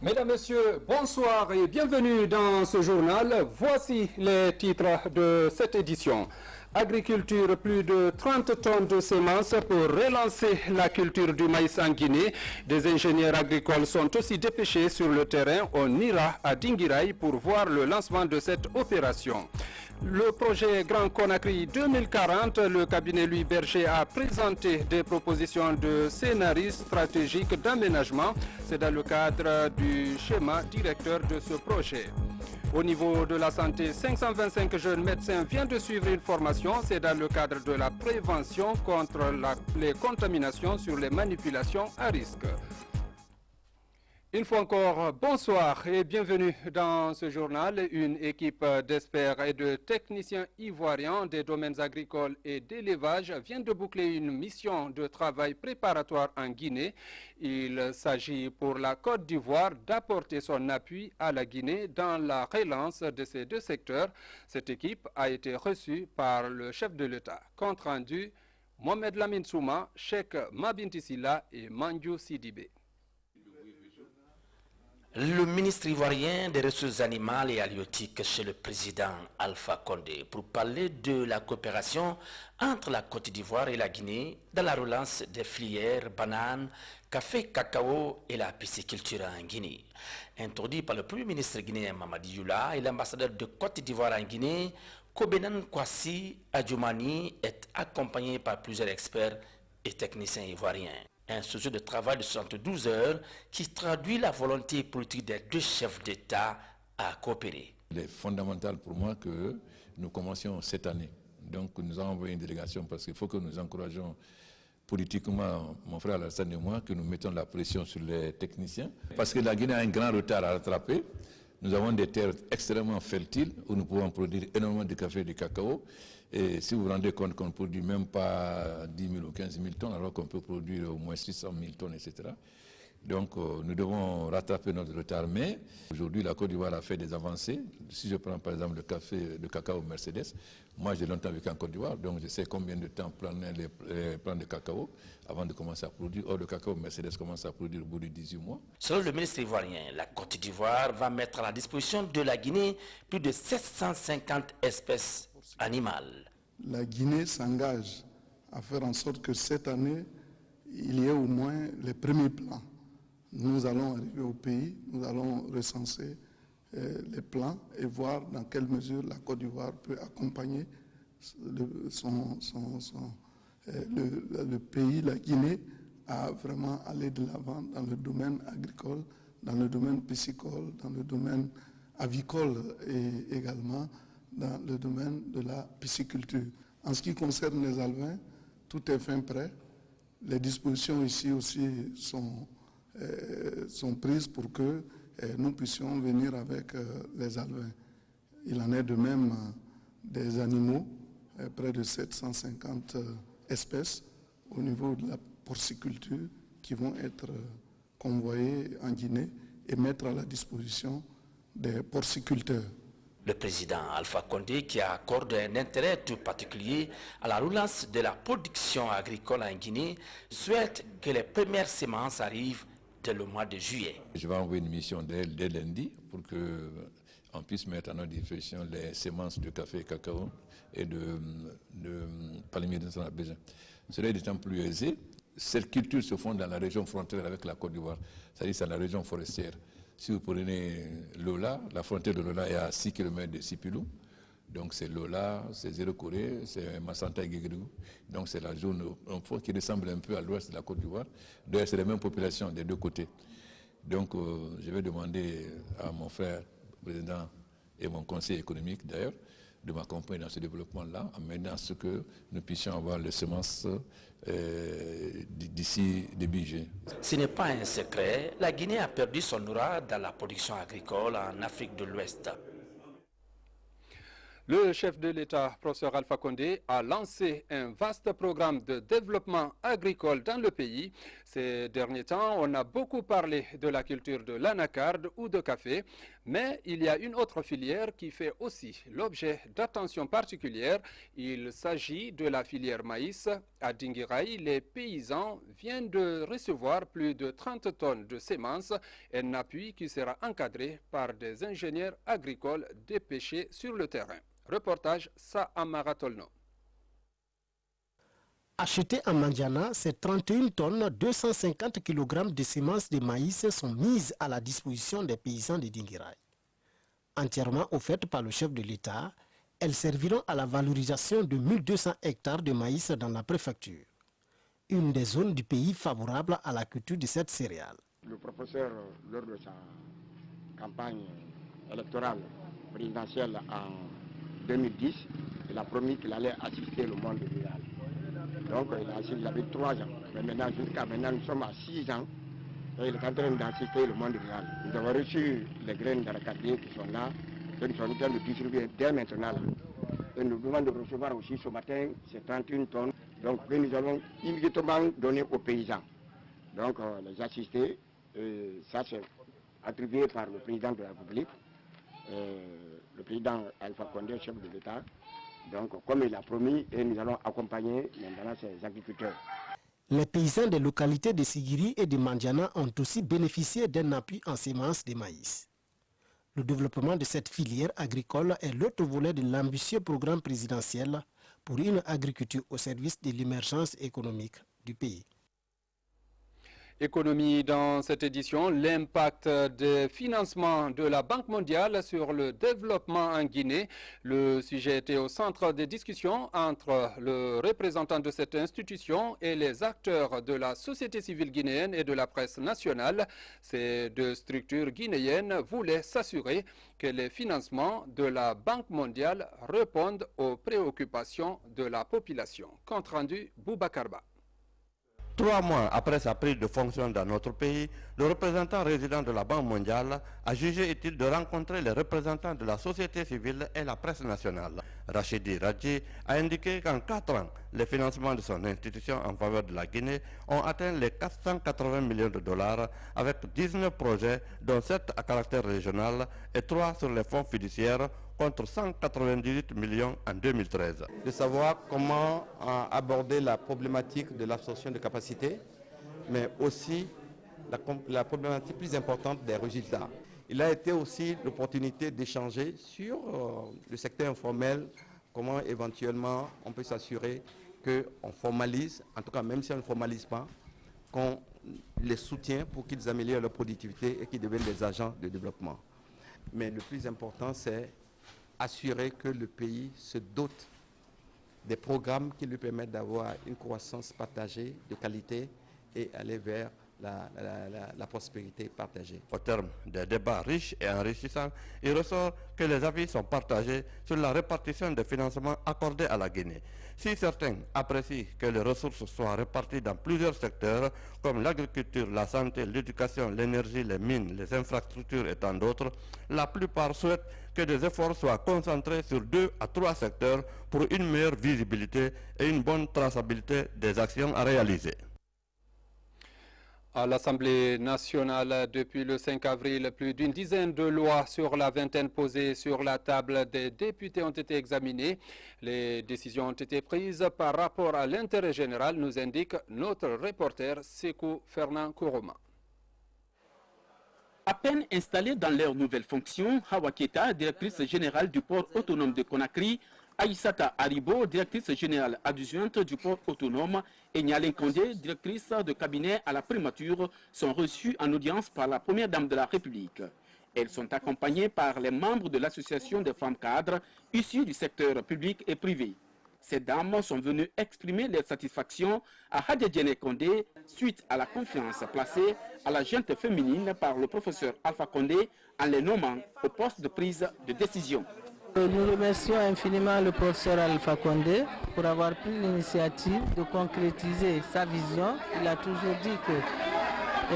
Mesdames, Messieurs, bonsoir et bienvenue dans ce journal. Voici les titres de cette édition. Agriculture, plus de 30 tonnes de semences pour relancer la culture du maïs en Guinée. Des ingénieurs agricoles sont aussi dépêchés sur le terrain. On ira à Dinguiraï pour voir le lancement de cette opération. Le projet Grand Conakry 2040, le cabinet Louis Berger a présenté des propositions de scénarii stratégiques d'aménagement. C'est dans le cadre du schéma directeur de ce projet. Au niveau de la santé, 525 jeunes médecins viennent de suivre une formation. C'est dans le cadre de la prévention contre les contaminations sur les manipulations à risque. Une fois encore, bonsoir et bienvenue dans ce journal. Une équipe d'experts et de techniciens ivoiriens des domaines agricoles et d'élevage vient de boucler une mission de travail préparatoire en Guinée. Il s'agit pour la Côte d'Ivoire d'apporter son appui à la Guinée dans la relance de ces deux secteurs. Cette équipe a été reçue par le chef de l'État. Compte rendu, Mohamed Lamine Souma, Cheikh Mabinti Silla et Mandiou Sidibé. Le ministre ivoirien des ressources animales et halieutiques chez le président Alpha Condé pour parler de la coopération entre la Côte d'Ivoire et la Guinée dans la relance des filières bananes, café, cacao et la pisciculture en Guinée. Introduit par le premier ministre guinéen Mamadi Youla et l'ambassadeur de Côte d'Ivoire en Guinée, Kobenan Kwasi Adjoumani est accompagné par plusieurs experts et techniciens ivoiriens. Un sujet de travail de 72 heures qui traduit la volonté politique des deux chefs d'État à coopérer. Il est fondamental pour moi que nous commencions cette année. Donc nous avons envoyé une délégation parce qu'il faut que nous encourageons politiquement, mon frère Alassane et moi, que nous mettons la pression sur les techniciens. Parce que la Guinée a un grand retard à rattraper. Nous avons des terres extrêmement fertiles où nous pouvons produire énormément de café et de cacao. Et si vous vous rendez compte qu'on ne produit même pas 10 000 ou 15 000 tonnes, alors qu'on peut produire au moins 600 000 tonnes, etc. Donc nous devons rattraper notre retard. Mais aujourd'hui, la Côte d'Ivoire a fait des avancées. Si je prends par exemple le café, le cacao Mercedes, moi j'ai longtemps vécu en Côte d'Ivoire, donc je sais combien de temps prendre les plants de cacao avant de commencer à produire. Or, le cacao Mercedes commence à produire au bout de 18 mois. Selon le ministre ivoirien, la Côte d'Ivoire va mettre à la disposition de la Guinée plus de 750 espèces animales. La Guinée s'engage à faire en sorte que cette année, il y ait au moins les premiers plans. Nous allons arriver au pays, nous allons recenser les plans et voir dans quelle mesure la Côte d'Ivoire peut accompagner le pays, la Guinée, à vraiment aller de l'avant dans le domaine agricole, dans le domaine piscicole, dans le domaine avicole et également dans le domaine de la pisciculture. En ce qui concerne les alevins, tout est fin prêt. Les dispositions ici aussi sont prises pour que nous puissions venir avec les alevins. Il en est de même des animaux, près de 750 espèces au niveau de la porciculture qui vont être convoyées en Guinée et mettre à la disposition des porciculteurs. Le président Alpha Condé, qui accorde un intérêt tout particulier à la relance de la production agricole en Guinée, souhaite que les premières semences arrivent dès le mois de juillet. Je vais envoyer une mission dès lundi pour qu'on puisse mettre à notre disposition les semences de café, cacao et de palmiers dont on a besoin. Cela est d'autant plus aisé. Cette culture se fonde dans la région frontière avec la Côte d'Ivoire, c'est-à-dire c'est la région forestière. Si vous prenez Lola, la frontière de Lola est à 6 km de Sipilou. Donc c'est Lola, c'est Zéro Corée, c'est Massanta et Guégrigou. Donc c'est la zone qui ressemble un peu à l'ouest de la Côte d'Ivoire. D'ailleurs, c'est les mêmes populations des deux côtés. Donc je vais demander à mon frère, président et mon conseiller économique d'ailleurs, de m'accompagner dans ce développement-là, en menant à ce que nous puissions avoir les semences d'ici début juillet. Ce n'est pas un secret, la Guinée a perdu son aura dans la production agricole en Afrique de l'Ouest. Le chef de l'État, professeur Alpha Condé, a lancé un vaste programme de développement agricole dans le pays. Ces derniers temps, on a beaucoup parlé de la culture de l'anacarde ou de café, Mais il y a une autre filière qui fait aussi l'objet d'attention particulière. Il s'agit de la filière maïs. À Dinguiraï, les paysans viennent de recevoir plus de 30 tonnes de semences, un appui qui sera encadré par des ingénieurs agricoles dépêchés sur le terrain. Reportage Sa Amaratolno. Achetées à Mandiana, ces 31 tonnes, 250 kg de semences de maïs sont mises à la disposition des paysans de Dinguiraï. Entièrement offertes par le chef de l'État, elles serviront à la valorisation de 1200 hectares de maïs dans la préfecture, une des zones du pays favorable à la culture de cette céréale. Le professeur, lors de sa campagne électorale présidentielle en 2010, il a promis qu'il allait assister le monde rural. Donc il avait 3 ans. Mais maintenant, jusqu'à maintenant, nous sommes à 6 ans. Et il est en train d'assister le monde rural. Nous avons reçu les graines d'aracardier qui sont là. Et nous sommes en train de distribuer dès maintenant. Là. Et nous demandons de recevoir aussi ce matin ces 31 tonnes. Donc que nous allons immédiatement donner aux paysans. Donc les assister. Ça c'est attribué par le président de la République. Le président Alpha Condé, chef de l'État. Donc, comme il a promis, et nous allons accompagner maintenant ces agriculteurs. Les paysans des localités de Sigiri et de Mandiana ont aussi bénéficié d'un appui en semences de maïs. Le développement de cette filière agricole est l'autre volet de l'ambitieux programme présidentiel pour une agriculture au service de l'émergence économique du pays. Économie dans cette édition, l'impact des financements de la Banque mondiale sur le développement en Guinée. Le sujet était au centre des discussions entre le représentant de cette institution et les acteurs de la société civile guinéenne et de la presse nationale. Ces deux structures guinéennes voulaient s'assurer que les financements de la Banque mondiale répondent aux préoccupations de la population. Compte rendu Boubacarba. 3 mois après sa prise de fonction dans notre pays, le représentant résident de la Banque mondiale a jugé utile de rencontrer les représentants de la société civile et la presse nationale. Rachidi Radji a indiqué qu'en 4 ans, les financements de son institution en faveur de la Guinée ont atteint les 480 millions de dollars avec 19 projets, dont 7 à caractère régional et 3 sur les fonds fiduciaires, contre 198 millions en 2013. De savoir comment aborder la problématique de l'absorption de capacité, mais aussi la problématique plus importante des résultats. Il a été aussi l'opportunité d'échanger sur le secteur informel, comment éventuellement on peut s'assurer qu'on formalise, en tout cas même si on ne formalise pas, qu'on les soutient pour qu'ils améliorent leur productivité et qu'ils deviennent des agents de développement. Mais le plus important, c'est assurer que le pays se dote des programmes qui lui permettent d'avoir une croissance partagée de qualité et aller vers la prospérité partagée. Au terme des débats riches et enrichissants, il ressort que les avis sont partagés sur la répartition des financements accordés à la Guinée. Si certains apprécient que les ressources soient réparties dans plusieurs secteurs, comme l'agriculture, la santé, l'éducation, l'énergie, les mines, les infrastructures et tant d'autres, la plupart souhaitent que des efforts soient concentrés sur 2 à 3 secteurs pour une meilleure visibilité et une bonne traçabilité des actions à réaliser. À l'Assemblée nationale, depuis le 5 avril, plus d'une dizaine de lois sur la vingtaine posées sur la table des députés ont été examinées. Les décisions ont été prises par rapport à l'intérêt général, nous indique notre reporter Sekou Fernand Kouroma. À peine installés dans leurs nouvelles fonctions, Hawa Keita, directrice générale du port autonome de Conakry, Aïssata Haribo, directrice générale adjointe du port autonome, et Nyalin Kondé, directrice de cabinet à la primature, sont reçues en audience par la première dame de la République. Elles sont accompagnées par les membres de l'association des femmes cadres issues du secteur public et privé. Ces dames sont venues exprimer leur satisfaction à Hadjedjene Kondé suite à la confiance placée à la gente féminine par le professeur Alpha Condé en les nommant au poste de prise de décision. Nous remercions infiniment le professeur Alpha Condé pour avoir pris l'initiative de concrétiser sa vision. Il a toujours dit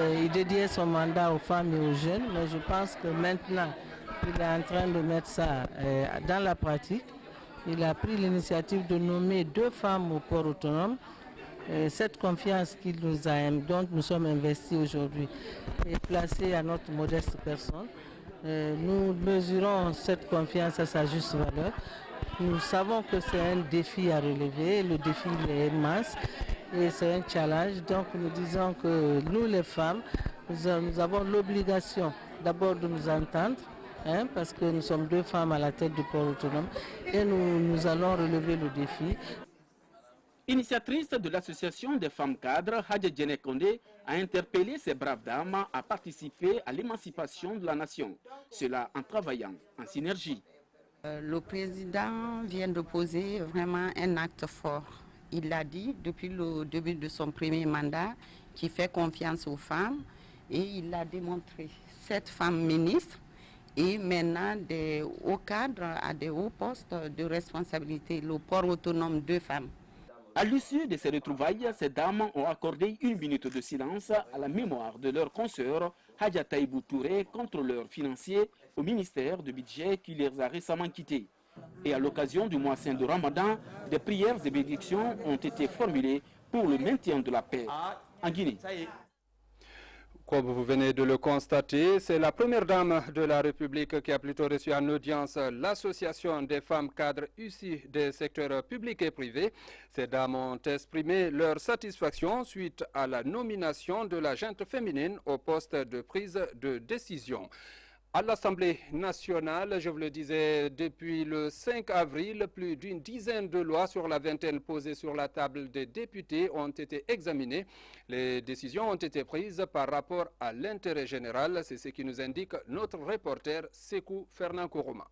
qu'il dédiait son mandat aux femmes et aux jeunes, mais je pense que maintenant, il est en train de mettre ça dans la pratique. Il a pris l'initiative de nommer 2 femmes au port autonome. Cette confiance qu'il dont nous sommes investis aujourd'hui est placée à notre modeste personne. Nous mesurons cette confiance à sa juste valeur. Nous savons que c'est un défi à relever, le défi il est immense et c'est un challenge. Donc nous disons que nous les femmes, nous avons l'obligation d'abord de nous entendre, parce que nous sommes 2 femmes à la tête du port autonome et nous allons relever le défi. Initiatrice de l'association des femmes cadres, Hadja Djene Kondé a interpellé ces braves dames à participer à l'émancipation de la nation, cela en travaillant en synergie. Le président vient de poser vraiment un acte fort. Il l'a dit depuis le début de son premier mandat, qu'il fait confiance aux femmes et il l'a démontré. 7 femmes ministres et maintenant des hauts cadres à des hauts postes de responsabilité, le port autonome 2 femmes. À l'issue de ces retrouvailles, ces dames ont accordé 1 minute de silence à la mémoire de leur consoeur Hadja Taïbou Touré, contrôleur financier au ministère du budget qui les a récemment quittés. Et à l'occasion du mois saint de Ramadan, des prières et bénédictions ont été formulées pour le maintien de la paix en Guinée. Comme vous venez de le constater, c'est la première dame de la République qui a plutôt reçu en audience l'association des femmes cadres issues des secteurs publics et privés. Ces dames ont exprimé leur satisfaction suite à la nomination de la gente féminine au poste de prise de décision. À l'Assemblée nationale, je vous le disais, depuis le 5 avril, plus d'une dizaine de lois sur la vingtaine posées sur la table des députés ont été examinées. Les décisions ont été prises par rapport à l'intérêt général. C'est ce qui nous indique notre reporter Sekou Fernand Kourouma.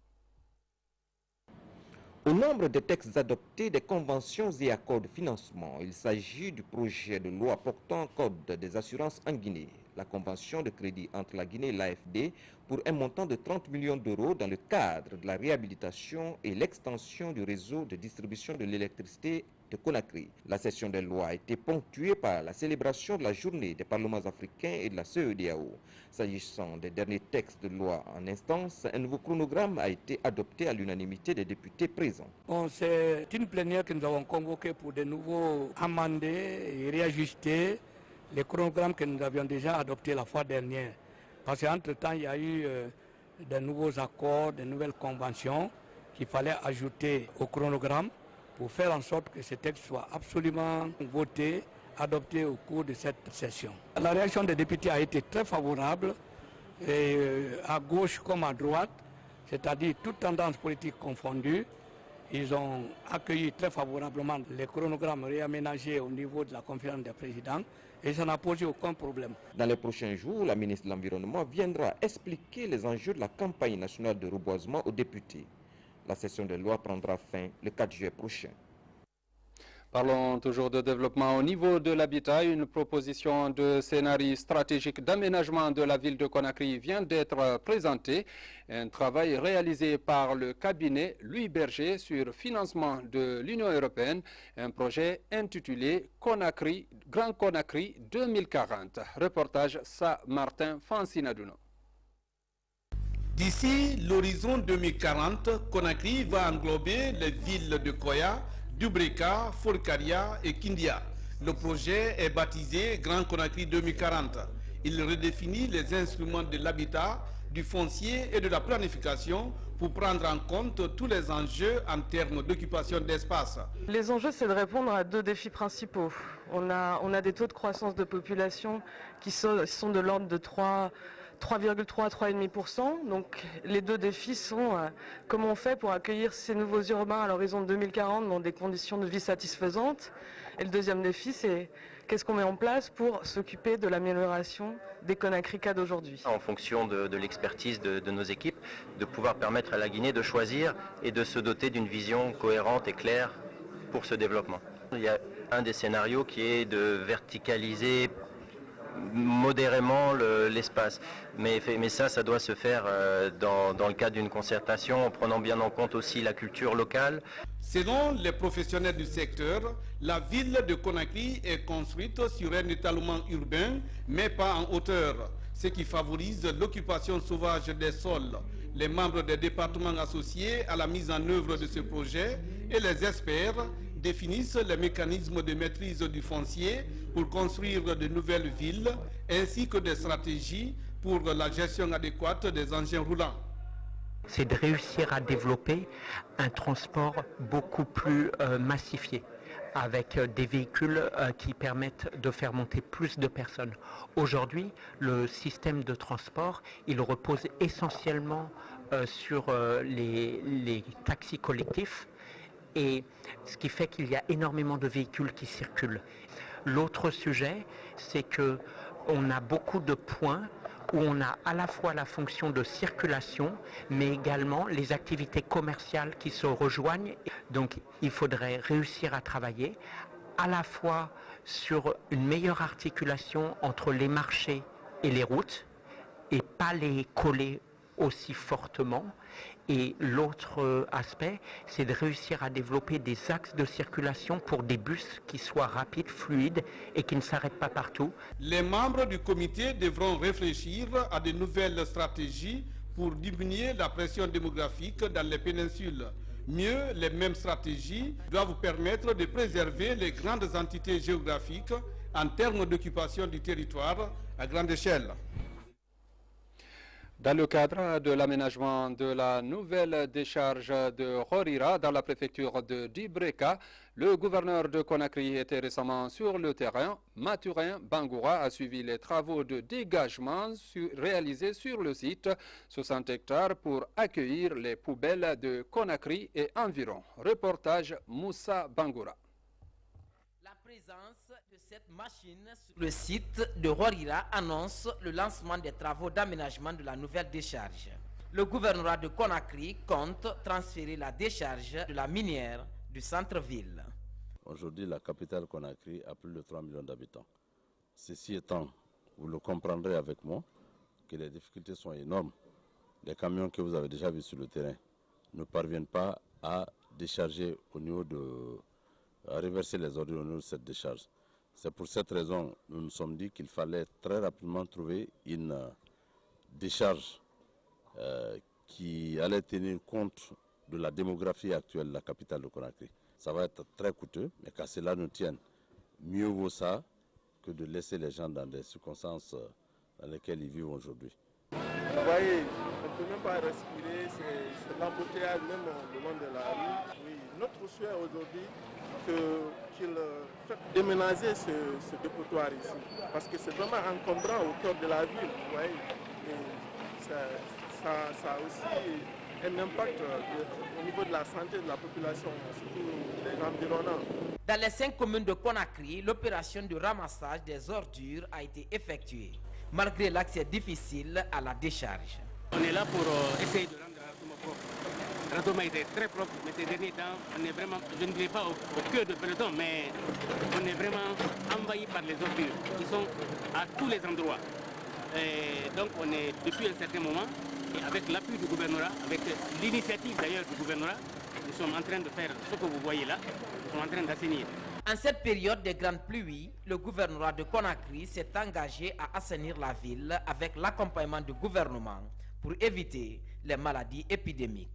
Au nombre des textes adoptés, des conventions et accords de financement, il s'agit du projet de loi portant code des assurances en Guinée, la convention de crédit entre la Guinée et l'AFD pour un montant de 30 millions d'euros dans le cadre de la réhabilitation et l'extension du réseau de distribution de l'électricité de Conakry. La session des lois a été ponctuée par la célébration de la journée des parlements africains et de la CEDEAO. S'agissant des derniers textes de loi en instance, un nouveau chronogramme a été adopté à l'unanimité des députés présents. C'est une plénière que nous avons convoquée pour de nouveau amender et réajuster les chronogrammes que nous avions déjà adoptés la fois dernière. Parce qu'entre-temps, il y a eu de nouveaux accords, de nouvelles conventions qu'il fallait ajouter au chronogramme pour faire en sorte que ce texte soit absolument voté, adopté au cours de cette session. La réaction des députés a été très favorable, et à gauche comme à droite, c'est-à-dire toutes tendances politiques confondues. Ils ont accueilli très favorablement les chronogrammes réaménagés au niveau de la conférence des présidents et ça n'a posé aucun problème. Dans les prochains jours, la ministre de l'Environnement viendra expliquer les enjeux de la campagne nationale de reboisement aux députés. La session de loi prendra fin le 4 juillet prochain. Parlons toujours de développement au niveau de l'habitat. Une proposition de scénario stratégique d'aménagement de la ville de Conakry vient d'être présentée. Un travail réalisé par le cabinet Louis Berger sur financement de l'Union européenne. Un projet intitulé Conakry, Grand Conakry 2040. Reportage Martin Fansinaduno. D'ici l'horizon 2040, Conakry va englober les villes de Koya, Dubreka, Forcaria et Kindia. Le projet est baptisé Grand Conakry 2040. Il redéfinit les instruments de l'habitat, du foncier et de la planification pour prendre en compte tous les enjeux en termes d'occupation d'espace. Les enjeux, c'est de répondre à 2 défis principaux. On a des taux de croissance de population qui sont de l'ordre de 3,3 à 3,5%. Donc les 2 défis sont comment on fait pour accueillir ces nouveaux urbains à l'horizon de 2040 dans des conditions de vie satisfaisantes. Et le deuxième défi, c'est qu'est-ce qu'on met en place pour s'occuper de l'amélioration des Conakry d'aujourd'hui. En fonction de l'expertise de nos équipes, de pouvoir permettre à la Guinée de choisir et de se doter d'une vision cohérente et claire pour ce développement. Il y a un des scénarios qui est de verticaliser modérément l'espace. Mais ça doit se faire dans le cadre d'une concertation, en prenant bien en compte aussi la culture locale. Selon les professionnels du secteur, la ville de Conakry est construite sur un étalement urbain, mais pas en hauteur, ce qui favorise l'occupation sauvage des sols. Les membres des départements associés à la mise en œuvre de ce projet et les experts définissent les mécanismes de maîtrise du foncier pour construire de nouvelles villes, ainsi que des stratégies pour la gestion adéquate des engins roulants. C'est de réussir à développer un transport beaucoup plus massifié, avec des véhicules qui permettent de faire monter plus de personnes. Aujourd'hui, le système de transport, il repose essentiellement sur les taxis collectifs, et ce qui fait qu'il y a énormément de véhicules qui circulent. L'autre sujet, c'est qu'on a beaucoup de points où on a à la fois la fonction de circulation, mais également les activités commerciales qui se rejoignent. Donc il faudrait réussir à travailler à la fois sur une meilleure articulation entre les marchés et les routes, et pas les coller aussi fortement. Et l'autre aspect, c'est de réussir à développer des axes de circulation pour des bus qui soient rapides, fluides et qui ne s'arrêtent pas partout. Les membres du comité devront réfléchir à de nouvelles stratégies pour diminuer la pression démographique dans les péninsules. Mieux, les mêmes stratégies doivent permettre de préserver les grandes entités géographiques en termes d'occupation du territoire à grande échelle. Dans le cadre de l'aménagement de la nouvelle décharge de Rorira dans la préfecture de Dibreka, le gouverneur de Conakry était récemment sur le terrain. Mathurin Bangoura a suivi les travaux de dégagement réalisés sur le site, 60 hectares pour accueillir les poubelles de Conakry et environ. Reportage Moussa Bangoura. La présence de cette machine sur le site de Rorira annonce le lancement des travaux d'aménagement de la nouvelle décharge. Le gouvernorat de Conakry compte transférer la décharge de la minière du centre-ville. Aujourd'hui, la capitale Conakry a plus de 3 millions d'habitants. Ceci étant, vous le comprendrez avec moi, que les difficultés sont énormes. Les camions que vous avez déjà vus sur le terrain ne parviennent pas à décharger au niveau à reverser les ordures au niveau de cette décharge. C'est pour cette raison que nous nous sommes dit qu'il fallait très rapidement trouver une décharge qui allait tenir compte de la démographie actuelle de la capitale de Conakry. Ça va être très coûteux, mais qu'à cela nous tienne, mieux vaut ça que de laisser les gens dans des circonstances dans lesquelles ils vivent aujourd'hui. Vous voyez, on ne peut même pas respirer, c'est l'embouteillage même le long de la rue. Oui, notre souhait aujourd'hui, qu'il fasse déménager ce dépotoir ici, parce que c'est vraiment encombrant au cœur de la ville, vous voyez. Et ça a aussi un impact au niveau de la santé de la population, surtout des environnants. Dans les 5 communes de Conakry, l'opération de ramassage des ordures a été effectuée, malgré l'accès difficile à la décharge. On est là pour essayer de rendre Ratoma propre. Ratoma était très propre, mais ces derniers temps, on est vraiment, je ne dirais pas au cœur de peloton, mais on est vraiment envahi par les ordures qui sont à tous les endroits. Et donc on est, depuis un certain moment, et avec l'appui du gouvernorat, avec l'initiative d'ailleurs du gouvernorat, nous sommes en train de faire ce que vous voyez là, nous sommes en train d'assainir. En cette période de grandes pluies, le gouvernorat de Conakry s'est engagé à assainir la ville avec l'accompagnement du gouvernement pour éviter les maladies épidémiques.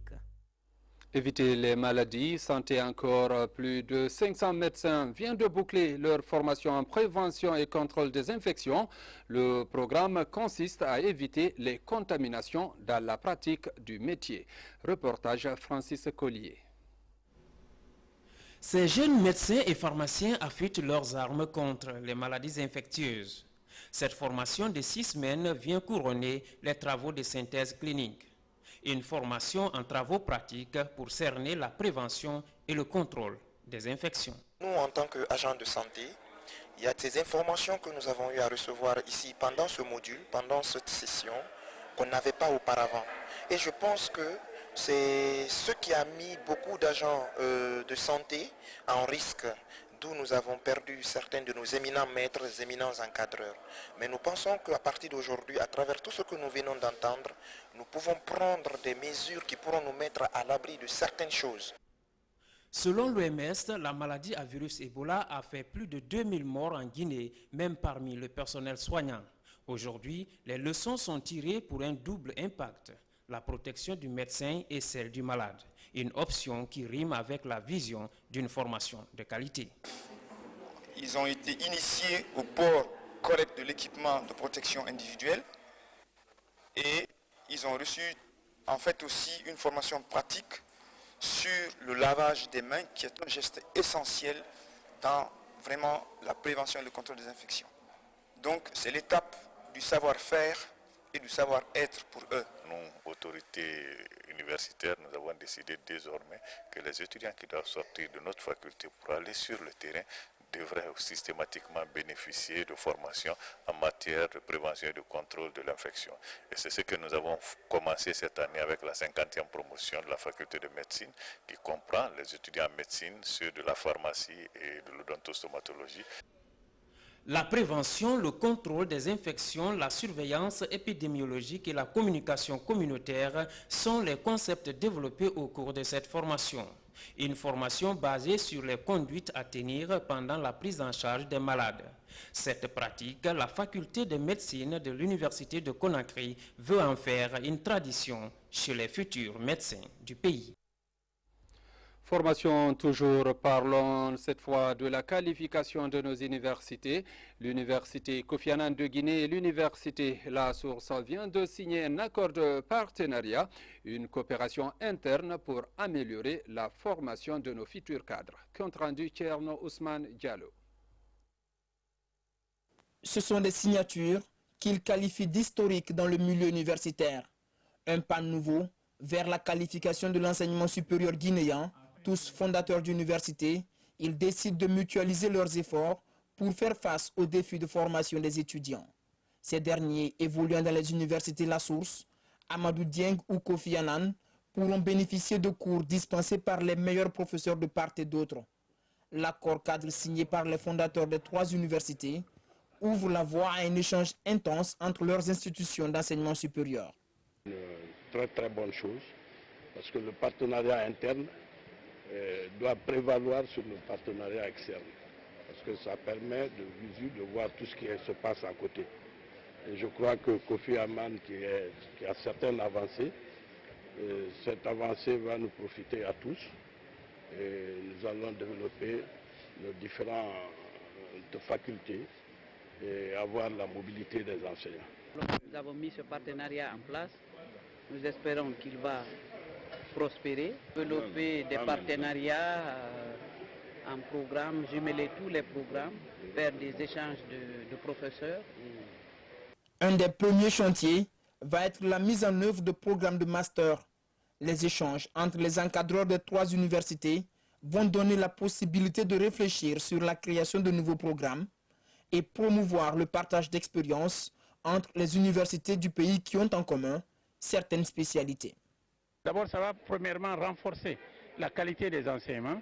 Éviter les maladies, santé encore, plus de 500 médecins viennent de boucler leur formation en prévention et contrôle des infections. Le programme consiste à éviter les contaminations dans la pratique du métier. Reportage Francis Collier. Ces jeunes médecins et pharmaciens affûtent leurs armes contre les maladies infectieuses. Cette formation de 6 semaines vient couronner les travaux de synthèse clinique. Une formation en travaux pratiques pour cerner la prévention et le contrôle des infections. Nous, en tant qu'agents de santé, il y a des informations que nous avons eu à recevoir ici pendant ce module, pendant cette session, qu'on n'avait pas auparavant. Et je pense que c'est ce qui a mis beaucoup d'agents de santé en risque, d'où nous avons perdu certains de nos éminents maîtres, éminents encadreurs. Mais nous pensons qu'à partir d'aujourd'hui, à travers tout ce que nous venons d'entendre, nous pouvons prendre des mesures qui pourront nous mettre à l'abri de certaines choses. Selon l'OMS, la maladie à virus Ebola a fait plus de 2000 morts en Guinée, même parmi le personnel soignant. Aujourd'hui, les leçons sont tirées pour un double impact. La protection du médecin et celle du malade. Une option qui rime avec la vision d'une formation de qualité. Ils ont été initiés au port correct de l'équipement de protection individuelle. et ils ont reçu en fait aussi une formation pratique sur le lavage des mains qui est un geste essentiel dans vraiment la prévention et le contrôle des infections. Donc c'est l'étape du savoir-faire et du savoir-être pour eux. Nous, autorités universitaires, nous avons décidé désormais que les étudiants qui doivent sortir de notre faculté pour aller sur le terrain devraient systématiquement bénéficier de formations en matière de prévention et de contrôle de l'infection. Et c'est ce que nous avons commencé cette année avec la 50e promotion de la faculté de médecine qui comprend les étudiants en médecine, ceux de la pharmacie et de l'odontostomatologie. La prévention, le contrôle des infections, la surveillance épidémiologique et la communication communautaire sont les concepts développés au cours de cette formation. Une formation basée sur les conduites à tenir pendant la prise en charge des malades. Cette pratique, la faculté de médecine de l'université de Conakry veut en faire une tradition chez les futurs médecins du pays. Formation toujours, parlons cette fois de la qualification de nos universités. L'université Kofi Annan de Guinée et l'université La Source viennent de signer un accord de partenariat, une coopération interne pour améliorer la formation de nos futurs cadres. Compte rendu Tcherno Ousmane Diallo. Ce sont des signatures qu'il qualifie d'historiques dans le milieu universitaire. Un pas nouveau vers la qualification de l'enseignement supérieur guinéen. Tous fondateurs d'universités, ils décident de mutualiser leurs efforts pour faire face aux défis de formation des étudiants. Ces derniers, évoluant dans les universités La Source, Amadou Dieng ou Kofi Annan, pourront bénéficier de cours dispensés par les meilleurs professeurs de part et d'autre. L'accord cadre signé par les fondateurs des 3 universités ouvre la voie à un échange intense entre leurs institutions d'enseignement supérieur. Une très très bonne chose, parce que le partenariat interne doit prévaloir sur le partenariat externe, parce que ça permet de voir tout ce qui se passe à côté. Et je crois que Kofi Annan, qui a certaines avancées, cette avancée va nous profiter à tous. Et nous allons développer nos différentes facultés et avoir la mobilité des enseignants. Nous avons mis ce partenariat en place. Nous espérons qu'il va prospérer, développer des partenariats en programme, jumeler tous les programmes, faire des échanges de professeurs. Un des premiers chantiers va être la mise en œuvre de programmes de master. Les échanges entre les encadreurs des 3 universités vont donner la possibilité de réfléchir sur la création de nouveaux programmes et promouvoir le partage d'expériences entre les universités du pays qui ont en commun certaines spécialités. D'abord, ça va premièrement renforcer la qualité des enseignements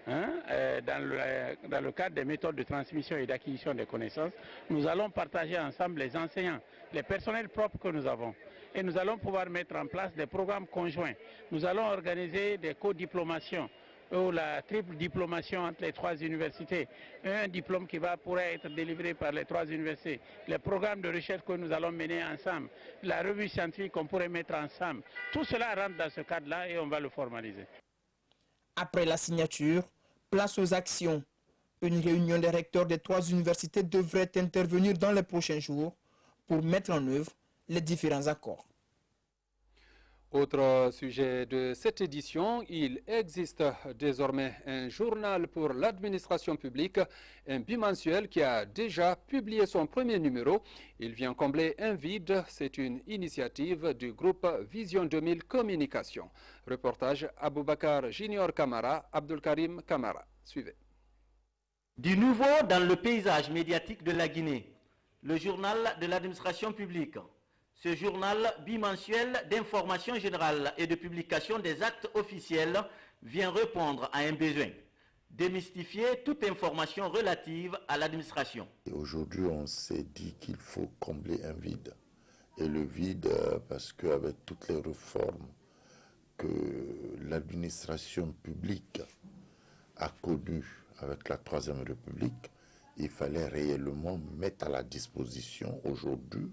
dans le cadre des méthodes de transmission et d'acquisition des connaissances. Nous allons partager ensemble les enseignants, les personnels propres que nous avons. Et nous allons pouvoir mettre en place des programmes conjoints. Nous allons organiser des co-diplomations ou la triple diplomation entre les 3 universités. Un diplôme qui pourrait être délivré par les 3 universités. Les programmes de recherche que nous allons mener ensemble. La revue scientifique qu'on pourrait mettre ensemble. Tout cela rentre dans ce cadre-là et on va le formaliser. Après la signature, place aux actions. Une réunion des recteurs des 3 universités devrait intervenir dans les prochains jours pour mettre en œuvre les différents accords. Autre sujet de cette édition, il existe désormais un journal pour l'administration publique, un bimensuel qui a déjà publié son premier numéro. Il vient combler un vide, c'est une initiative du groupe Vision 2000 Communication. Reportage Aboubakar Junior Kamara, Abdulkarim Kamara. Suivez. Du nouveau dans le paysage médiatique de la Guinée, le journal de l'administration publique. Ce journal bimensuel d'information générale et de publication des actes officiels vient répondre à un besoin, démystifier toute information relative à l'administration. Aujourd'hui, on s'est dit qu'il faut combler un vide. Et le vide, parce qu'avec toutes les réformes que l'administration publique a connues avec la Troisième République, il fallait réellement mettre à la disposition aujourd'hui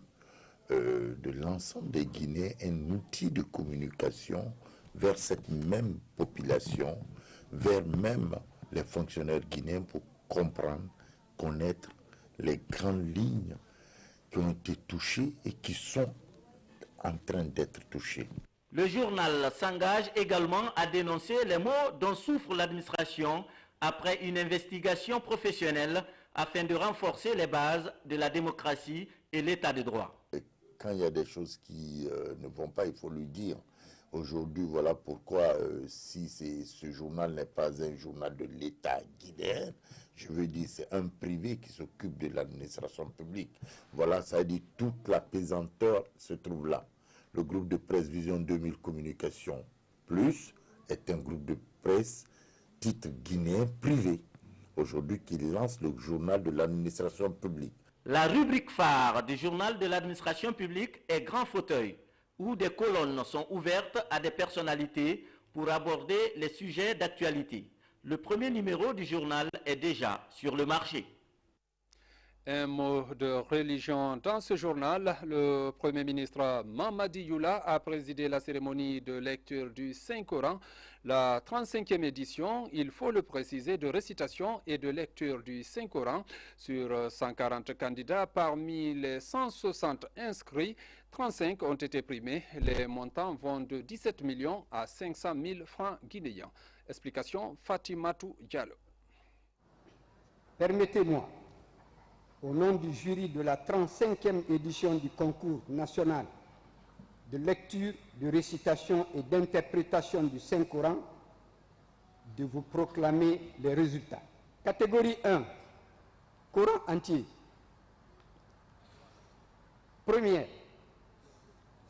de l'ensemble des Guinéens un outil de communication vers cette même population, vers même les fonctionnaires guinéens pour comprendre, connaître les grandes lignes qui ont été touchées et qui sont en train d'être touchés. Le journal s'engage également à dénoncer les maux dont souffre l'administration après une investigation professionnelle afin de renforcer les bases de la démocratie et l'état de droit. Quand il y a des choses qui ne vont pas, il faut le dire. Aujourd'hui, voilà pourquoi, si ce journal n'est pas un journal de l'État guinéen, je veux dire, c'est un privé qui s'occupe de l'administration publique. Voilà, ça veut dire toute la pesanteur se trouve là. Le groupe de presse Vision 2000 Communication Plus est un groupe de presse titre guinéen privé, aujourd'hui qui lance le journal de l'administration publique. La rubrique phare du journal de l'administration publique est Grand Fauteuil, où des colonnes sont ouvertes à des personnalités pour aborder les sujets d'actualité. Le premier numéro du journal est déjà sur le marché. Un mot de religion dans ce journal. Le Premier ministre Mamadi Youla a présidé la cérémonie de lecture du Saint-Coran, la 35e édition, il faut le préciser, de récitation et de lecture du Saint-Coran. Sur 140 candidats, parmi les 160 inscrits, 35 ont été primés. Les montants vont de 17 millions à 500 000 francs guinéens. Explication Fatimatou Diallo. Permettez-moi, au nom du jury de la 35e édition du concours national de lecture, de récitation et d'interprétation du Saint-Coran, de vous proclamer les résultats. Catégorie 1, Coran entier. Première,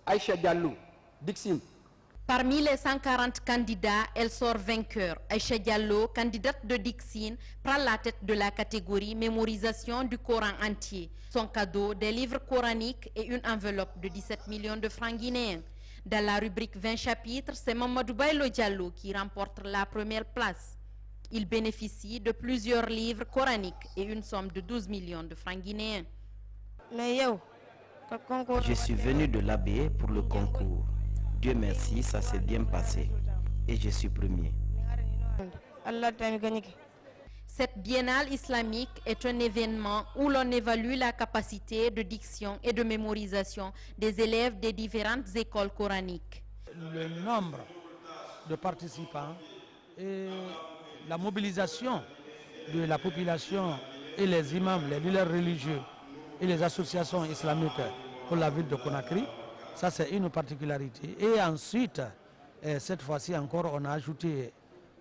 Aïcha Diallo, Dixine. Parmi les 140 candidats, elle sort vainqueur. Aïcha Diallo, candidate de Dixine, prend la tête de la catégorie mémorisation du Coran entier. Son cadeau, des livres coraniques et une enveloppe de 17 millions de francs guinéens. Dans la rubrique 20 chapitres, c'est Mamadou Bailo Diallo qui remporte la première place. Il bénéficie de plusieurs livres coraniques et une somme de 12 millions de francs guinéens. Je suis venu de l'ABE pour le concours. Dieu merci, ça s'est bien passé. Et je suis premier. Cette biennale islamique est un événement où l'on évalue la capacité de diction et de mémorisation des élèves des différentes écoles coraniques. Le nombre de participants et la mobilisation de la population et les imams, les leaders religieux et les associations islamiques pour la ville de Conakry, ça c'est une particularité. Et ensuite, cette fois-ci encore, on a ajouté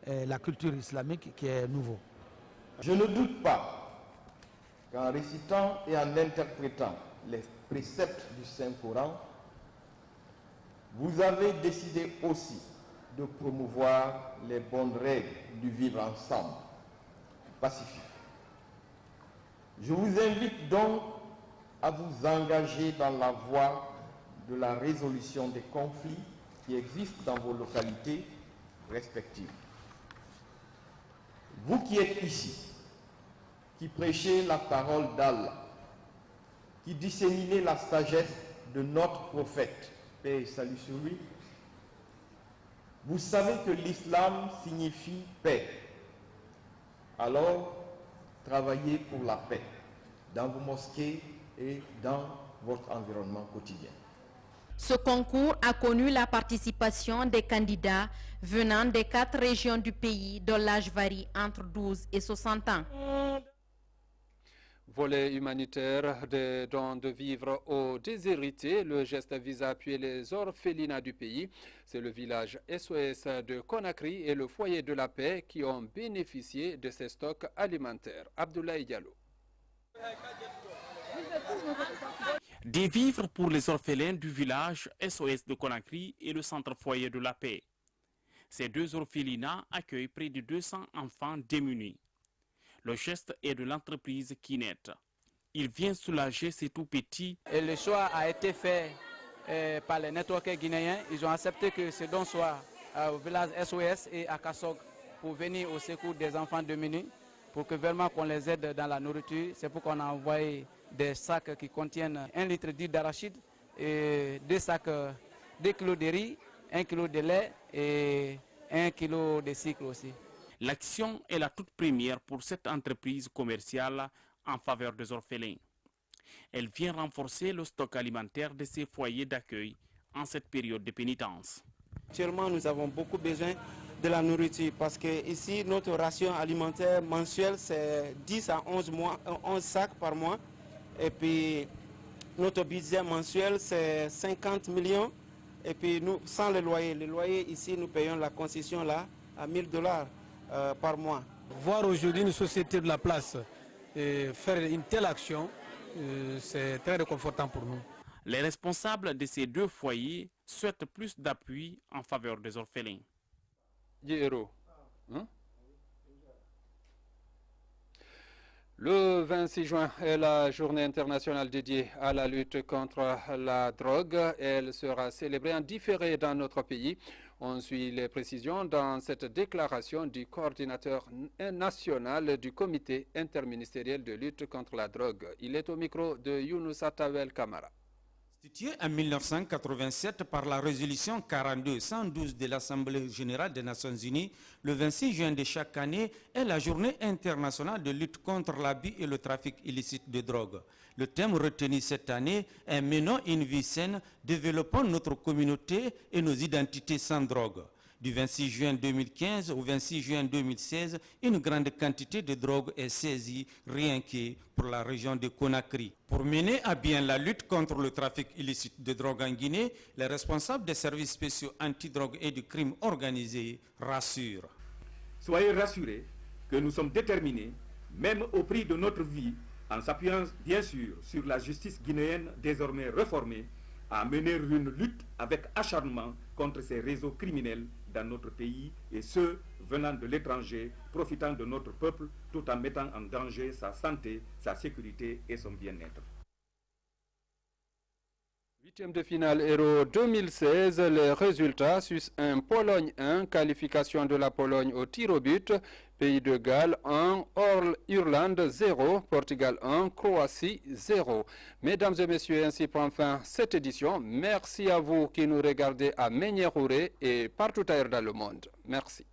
la culture islamique qui est nouveau. Je ne doute pas qu'en récitant et en interprétant les préceptes du Saint-Coran, vous avez décidé aussi de promouvoir les bonnes règles du vivre ensemble, pacifique. Je vous invite donc à vous engager dans la voie de la résolution des conflits qui existent dans vos localités respectives. Vous qui êtes ici, qui prêchez la parole d'Allah, qui disséminez la sagesse de notre prophète, paix et salut sur lui, vous savez que l'islam signifie paix. Alors, travaillez pour la paix dans vos mosquées et dans votre environnement quotidien. Ce concours a connu la participation des candidats venant des 4 régions du pays dont l'âge varie entre 12 et 60 ans. Volet humanitaire des dons de vivres aux déshérités, le geste vise à appuyer les orphelinats du pays. C'est le village SOS de Conakry et le foyer de la paix qui ont bénéficié de ces stocks alimentaires. Abdoulaye Diallo. Des vivres pour les orphelins du village SOS de Conakry et le centre foyer de la paix. Ces 2 orphelinats accueillent près de 200 enfants démunis. Le geste est de l'entreprise Kinet. Il vient soulager ces tout petits. Et le choix a été fait par les networkers guinéens. Ils ont accepté que ce don soit au village SOS et à Kassog pour venir au secours des enfants démunis, pour que vraiment qu'on les aide dans la nourriture. C'est pourquoi on a envoyé des sacs qui contiennent 1 litre d'huile d'arachide, et 2 sacs, 2 kilos de riz, 1 kilo de lait et 1 kilo de sucre aussi. L'action est la toute première pour cette entreprise commerciale en faveur des orphelins. Elle vient renforcer le stock alimentaire de ces foyers d'accueil en cette période de pénitence. Actuellement, nous avons beaucoup besoin de la nourriture parce que ici, notre ration alimentaire mensuelle, c'est 10 à 11 sacs par mois. Et puis, notre budget mensuel, c'est 50 millions. Et puis, nous, sans le loyer ici, nous payons la concession là à $1000 par mois. Voir aujourd'hui une société de la place faire une telle action, c'est très réconfortant pour nous. Les responsables de ces deux foyers souhaitent plus d'appui en faveur des orphelins. Le 26 juin est la journée internationale dédiée à la lutte contre la drogue. Elle sera célébrée en différé dans notre pays. On suit les précisions dans cette déclaration du coordinateur national du comité interministériel de lutte contre la drogue. Il est au micro de Younousa Tawel Kamara. Institué en 1987 par la résolution 42-112 de l'Assemblée générale des Nations unies, le 26 juin de chaque année est la journée internationale de lutte contre l'abus et le trafic illicite de drogue. Le thème retenu cette année est « Menons une vie saine, développons notre communauté et nos identités sans drogue ». Du 26 juin 2015 au 26 juin 2016, une grande quantité de drogue est saisie rien que pour la région de Conakry. Pour mener à bien la lutte contre le trafic illicite de drogue en Guinée, les responsables des services spéciaux anti-drogue et du crime organisé rassurent. Soyez rassurés que nous sommes déterminés, même au prix de notre vie, en s'appuyant bien sûr sur la justice guinéenne désormais réformée, à mener une lutte avec acharnement contre ces réseaux criminels dans notre pays et ceux venant de l'étranger, profitant de notre peuple, tout en mettant en danger sa santé, sa sécurité et son bien-être. Huitième de finale Euro 2016, les résultats: Suisse 1, Pologne 1, qualification de la Pologne au tir au but, Pays de Galles 1, Irlande 0, Portugal 1, Croatie 0. Mesdames et messieurs, ainsi prend fin cette édition. Merci à vous qui nous regardez à Méniérouré et partout ailleurs dans le monde. Merci.